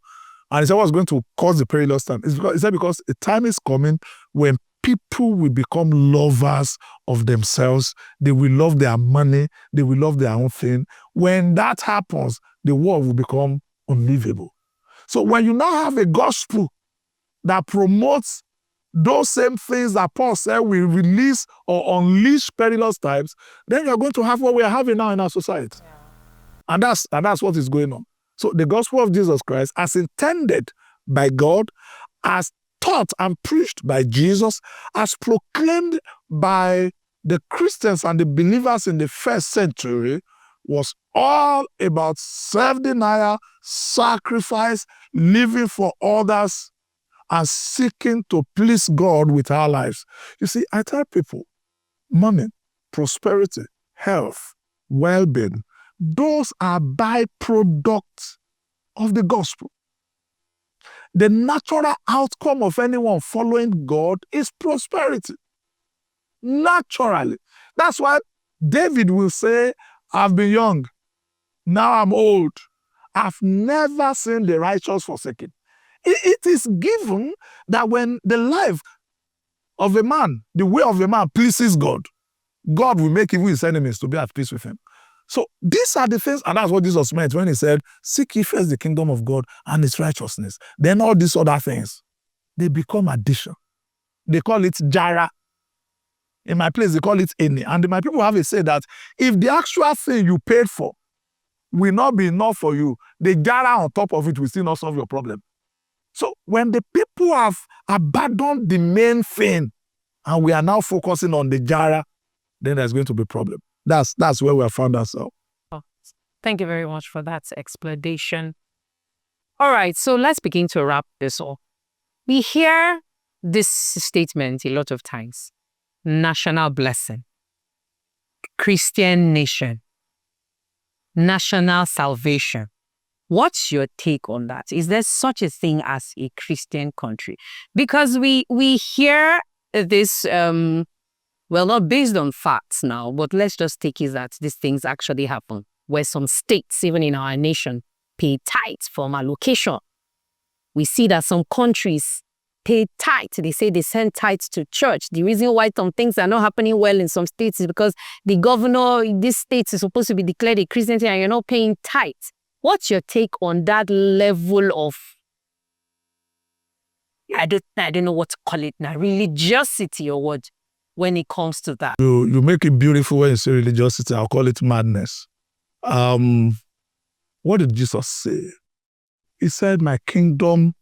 And he said, what's going to cause the perilous time? He said, because a time is coming when people will become lovers of themselves. They will love their money. They will love their own thing. When that happens, the world will become unlivable. So when you now have a gospel that promotes those same things that Paul said will release or unleash perilous times, then you're going to have what we are having now in our society. Yeah. And that's what is going on. So the gospel of Jesus Christ, as intended by God, as taught and preached by Jesus, as proclaimed by the Christians and the believers in the first century, was all about self-denial, sacrifice, living for others, and seeking to please God with our lives. You see, I tell people, money, prosperity, health, well-being, those are byproducts of the gospel. The natural outcome of anyone following God is prosperity. Naturally. That's why David will say, I've been young, now I'm old. I've never seen the righteous forsaken. It is given that when the life of a man, the way of a man pleases God, God will make even his enemies to be at peace with him. So these are the things, and that's what Jesus meant when he said, seek ye first the kingdom of God and its righteousness. Then all these other things, they become addition. They call it jara. In my place, they call it eni. And my people have a say that if the actual thing you paid for will not be enough for you, the jara on top of it will still not solve your problem. So when the people have abandoned the main thing and we are now focusing on the jara, then there's going to be a problem. That's where we have found ourselves. Oh, thank you very much for that explanation. All right, so let's begin to wrap this up. We hear this statement a lot of times. National blessing, Christian nation, national salvation. What's your take on that? Is there such a thing as a Christian country? Because we hear this, well, not based on facts now, but let's just take it that these things actually happen, where some states, even in our nation, pay tithes from allocation. We see that some countries pay tithes. They say they send tithes to church. The reason why some things are not happening well in some states is because the governor in this state is supposed to be declared a Christian and you're not paying tithes. What's your take on that level of, I don't know what to call it now, religiosity or what, when it comes to that? You make it beautiful when you say religiosity. I'll call it madness. What did Jesus say? He said, my kingdom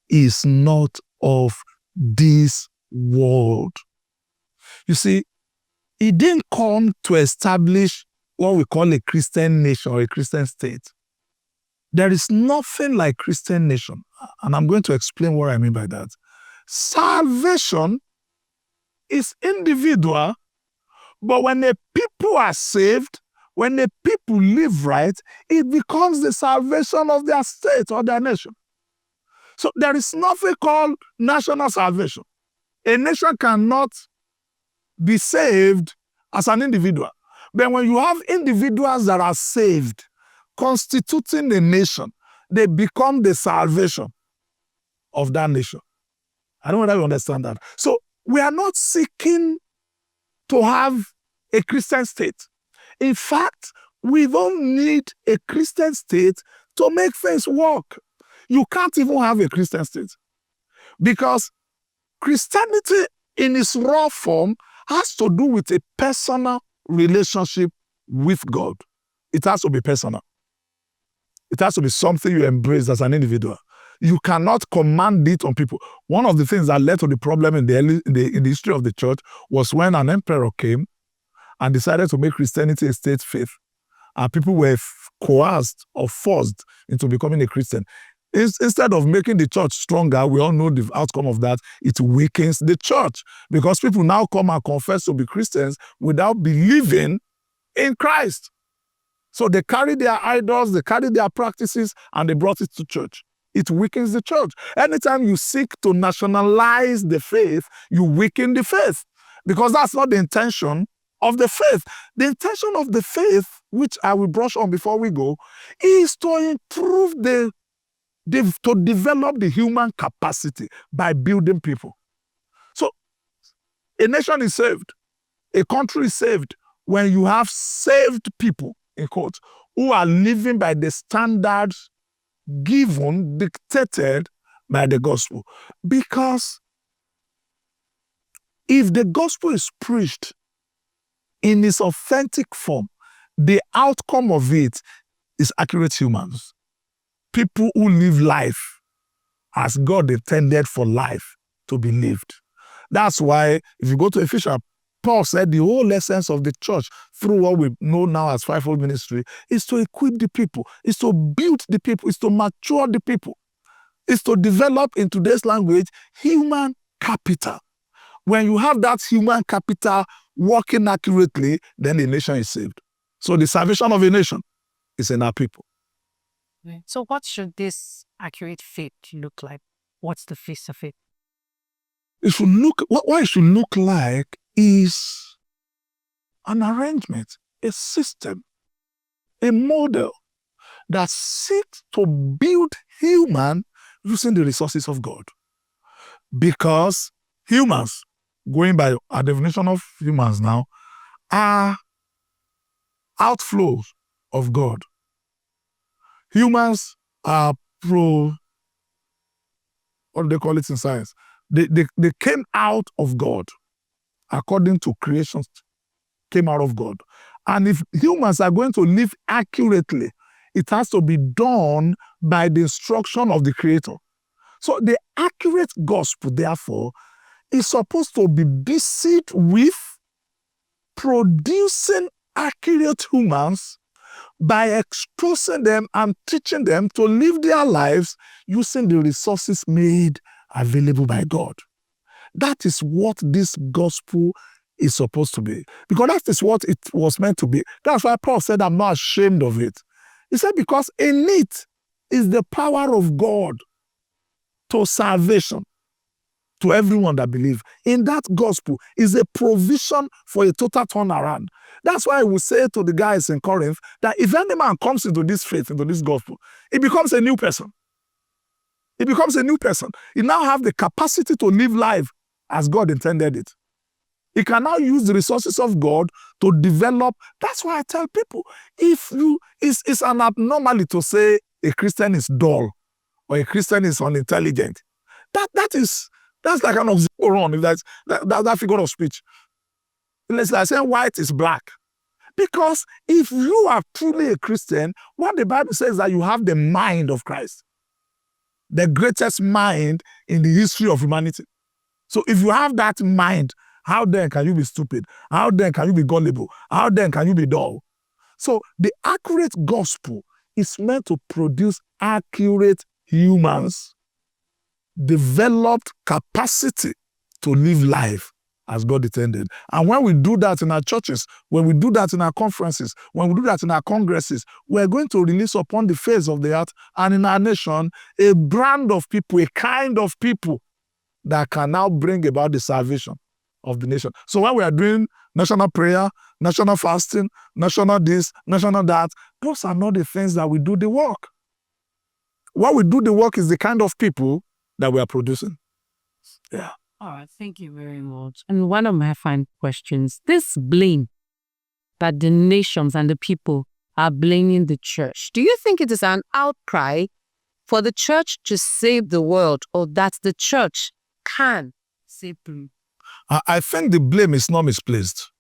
is not of this world. You see, he didn't come to establish what we call a Christian nation or a Christian state. There is nothing like Christian nation. And I'm going to explain what I mean by that. Salvation is individual, but when the people are saved, when the people live right, it becomes the salvation of their state or their nation. So there is nothing called national salvation. A nation cannot be saved as an individual. But when you have individuals that are saved, constituting a nation, they become the salvation of that nation. I don't know whether you understand that. So we are not seeking to have a Christian state. In fact, we don't need a Christian state to make things work. You can't even have a Christian state because Christianity in its raw form has to do with a personal relationship with God. It has to be personal. It has to be something you embrace as an individual. You cannot command it on people. One of the things that led to the problem in the history of the church was when an emperor came and decided to make Christianity a state faith. And people were coerced or forced into becoming a Christian. Instead of making the church stronger, we all know the outcome of that, it weakens the church because people now come and confess to be Christians without believing in Christ. So they carry their idols, they carry their practices, and they brought it to church. It weakens the church. Anytime you seek to nationalize the faith, you weaken the faith because that's not the intention of the faith. The intention of the faith, which I will brush on before we go, is to improve to develop the human capacity by building people. So a nation is saved, a country is saved when you have saved people, in quotes, who are living by the standards given, dictated by the gospel. Because if the gospel is preached in its authentic form, the outcome of it is accurate humans. People who live life as God intended for life to be lived. That's why if you go to Ephesians, Paul said the whole essence of the church through what we know now as fivefold ministry is to equip the people, is to build the people, is to mature the people, is to develop in today's language human capital. When you have that human capital working accurately, then the nation is saved. So the salvation of a nation is in our people. So what should this accurate faith look like? What's the face of it? What it should look like is an arrangement, a system, a model that seeks to build human using the resources of God. Because humans, going by our definition of humans now, are outflows of God. Humans are what do they call it in science? They came out of God. According to creation, came out of God. And if humans are going to live accurately, it has to be done by the instruction of the Creator. So the accurate gospel, therefore, is supposed to be busied with producing accurate humans by exposing them and teaching them to live their lives using the resources made available by God. That is what this gospel is supposed to be. Because that is what it was meant to be. That's why Paul said, I'm not ashamed of it. He said, because in it is the power of God to salvation to everyone that believes. In that gospel is a provision for a total turnaround. That's why I would say to the guys in Corinth that if any man comes into this faith, into this gospel, he becomes a new person. He becomes a new person. He now have the capacity to live life as God intended it. He can now use the resources of God to develop. That's why I tell people, it's an abnormality to say a Christian is dull or a Christian is unintelligent. That's like an oxymoron, if that figure of speech. It's like saying white is black. Because if you are truly a Christian, what the Bible says is that you have the mind of Christ. The greatest mind in the history of humanity. So if you have that mind, how then can you be stupid? How then can you be gullible? How then can you be dull? So the accurate gospel is meant to produce accurate humans, developed capacity to live life as God intended. And when we do that in our churches, when we do that in our conferences, when we do that in our congresses, we're going to release upon the face of the earth and in our nation a brand of people, a kind of people that can now bring about the salvation of the nation. So when we are doing national prayer, national fasting, national this, national that, those are not the things that we do the work. What we do the work is the kind of people that we are producing. Yeah. All right, thank you very much. And one of my final questions, this blame that the nations and the people are blaming the church. Do you think it is an outcry for the church to save the world, or that the church can save them? I think the blame is not misplaced,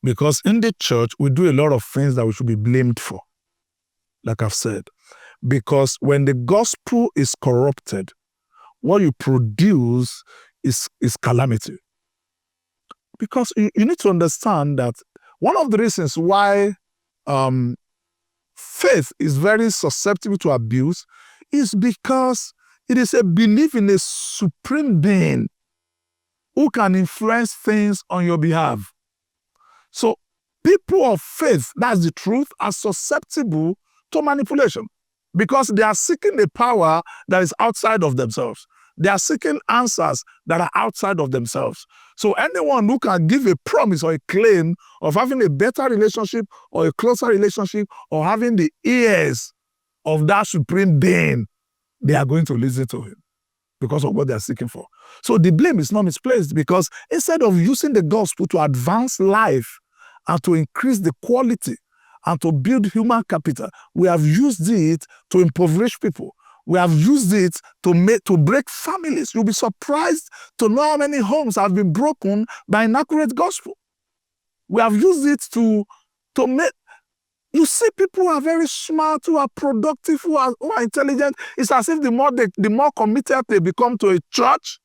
because in the church, we do a lot of things that we should be blamed for, like I've said. Because when the gospel is corrupted, what you produce is calamity. Because you need to understand that one of the reasons why faith is very susceptible to abuse is because it is a belief in a supreme being who can influence things on your behalf. So people of faith, that's the truth, are susceptible to manipulation because they are seeking a power that is outside of themselves. They are seeking answers that are outside of themselves. So anyone who can give a promise or a claim of having a better relationship or a closer relationship or having the ears of that supreme being, they are going to listen to him because of what they are seeking for. So the blame is not misplaced, because instead of using the gospel to advance life and to increase the quality and to build human capital, we have used it to impoverish people. We have used it to break families. You'll be surprised to know how many homes have been broken by inaccurate gospel. We have used it to make. You see, people who are very smart, who are productive, who are intelligent. It's as if the more committed they become to a church,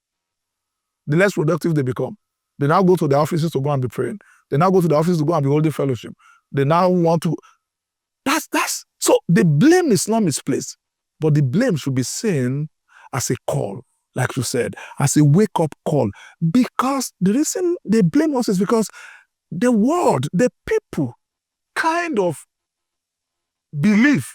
the less productive they become. They now go to the offices to go and be praying. They now go to the office to go and be holding fellowship. They now want to. So the blame is not misplaced. But the blame should be seen as a call, like you said, as a wake-up call. Because the reason they blame us is because the world, the people, kind of believe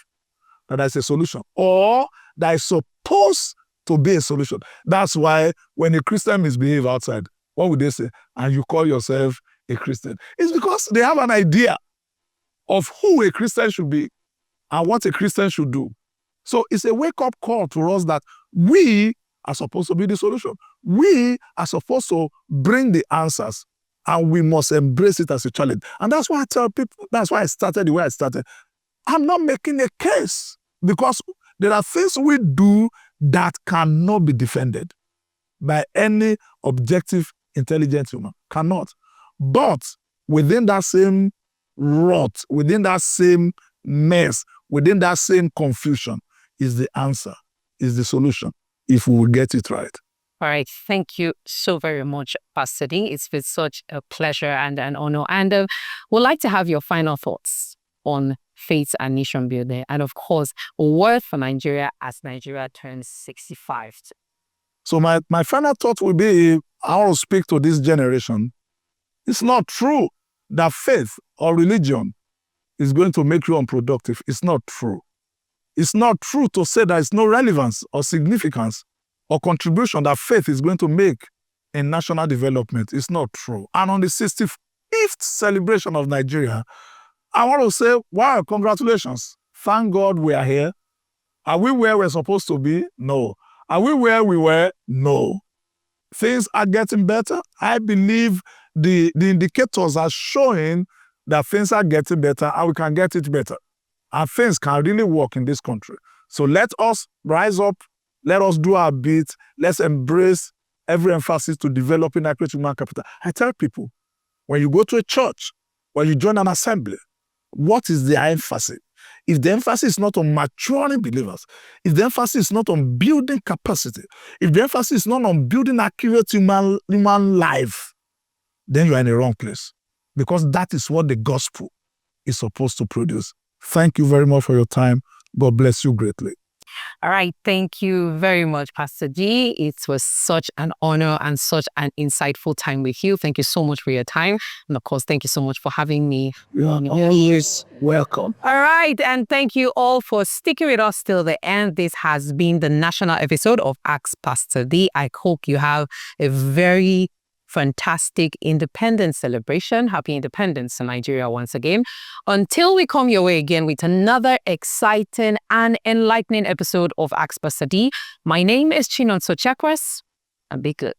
that there's a solution, or that is supposed to be a solution. That's why when a Christian misbehave outside, what would they say? And you call yourself a Christian. It's because they have an idea of who a Christian should be and what a Christian should do. So it's a wake-up call to us that we are supposed to be the solution. We are supposed to bring the answers, and we must embrace it as a challenge. And that's why I tell people, that's why I started the way I started. I'm not making a case, because there are things we do that cannot be defended by any objective, intelligent human. Cannot. But within that same rot, within that same mess, within that same confusion, is the answer, is the solution, if we will get it right. All right. Thank you so very much, Pastor D. It's been such a pleasure and an honor. And we'd like to have your final thoughts on faith and nation building. And of course, a word for Nigeria as Nigeria turns 65. So my final thought will be, I want to speak to this generation. It's not true that faith or religion is going to make you unproductive. It's not true. It's not true to say there is no relevance or significance or contribution that faith is going to make in national development. It's not true. And on the 65th celebration of Nigeria, I want to say, wow, congratulations. Thank God we are here. Are we where we're supposed to be? No. Are we where we were? No. Things are getting better. I believe the indicators are showing that things are getting better and we can get it better. And things can really work in this country. So let us rise up. Let us do our bit. Let's embrace every emphasis to developing accurate human capital. I tell people, when you go to a church, when you join an assembly, what is the emphasis? If the emphasis is not on maturing believers, if the emphasis is not on building capacity, if the emphasis is not on building accurate human life, then you are in the wrong place. Because that is what the gospel is supposed to produce. Thank you very much for your time. God bless you greatly. All right. Thank you very much, Pastor D. It was such an honor and such an insightful time with you. Thank you so much for your time. And of course, thank you so much for having me. You are always welcome. All right. And thank you all for sticking with us till the end. This has been the national episode of Ask Pastor D. I hope you have a very fantastic independence celebration. Happy Independence to Nigeria once again. Until we come your way again with another exciting and enlightening episode of Ask Pastor D, my name is Chinonso Chakras, and be good.